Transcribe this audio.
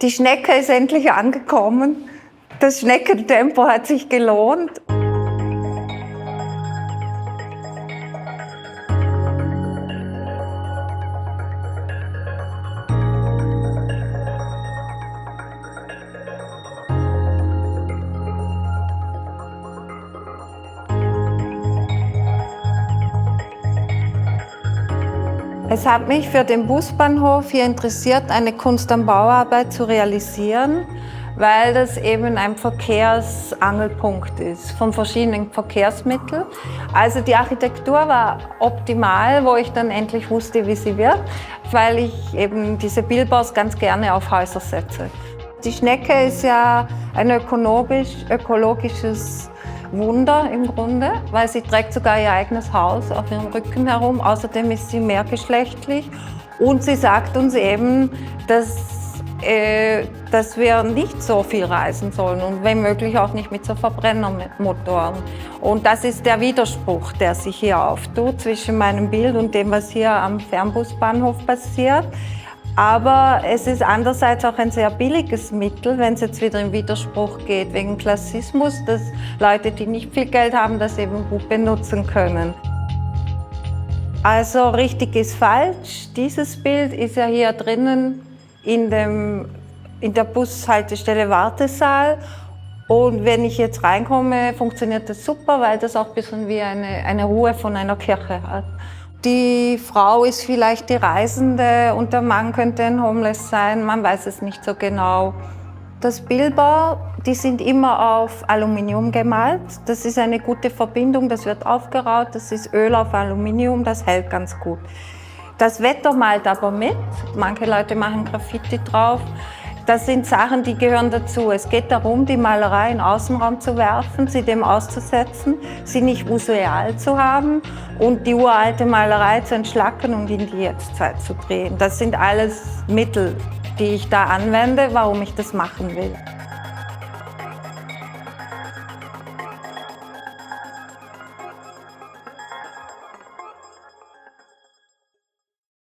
Die Schnecke ist endlich angekommen. Das Schneckentempo hat sich gelohnt. Es hat mich für den Busbahnhof hier interessiert, eine Kunst am Bauarbeit zu realisieren, weil das eben ein Verkehrsangelpunkt ist von verschiedenen Verkehrsmitteln. Also die Architektur war optimal, wo ich dann endlich wusste, wie sie wird, weil ich eben diese Billboards ganz gerne auf Häuser setze. Die Schnecke ist ja ein ökologisches Wunder im Grunde, weil sie trägt sogar ihr eigenes Haus auf ihrem Rücken herum. Außerdem ist sie mehrgeschlechtlich und sie sagt uns eben, dass wir nicht so viel reisen sollen und wenn möglich auch nicht mit so Verbrennermotoren. Und das ist der Widerspruch, der sich hier auftut zwischen meinem Bild und dem, was hier am Fernbusbahnhof passiert. Aber es ist andererseits auch ein sehr billiges Mittel, wenn es jetzt wieder in Widerspruch geht, wegen Klassismus, dass Leute, die nicht viel Geld haben, das eben gut benutzen können. Also richtig ist falsch. Dieses Bild ist ja hier drinnen in der Bushaltestelle Wartesaal. Und wenn ich jetzt reinkomme, funktioniert das super, weil das auch ein bisschen wie eine Ruhe von einer Kirche hat. Die Frau ist vielleicht die Reisende und der Mann könnte ein Homeless sein, man weiß es nicht so genau. Das Billboard, die sind immer auf Aluminium gemalt. Das ist eine gute Verbindung, das wird aufgeraut, das ist Öl auf Aluminium, das hält ganz gut. Das Wetter malt aber mit, manche Leute machen Graffiti drauf. Das sind Sachen, die gehören dazu. Es geht darum, die Malerei in den Außenraum zu werfen, sie dem auszusetzen, sie nicht museal zu haben und die uralte Malerei zu entschlacken und in die Jetztzeit zu drehen. Das sind alles Mittel, die ich da anwende, warum ich das machen will.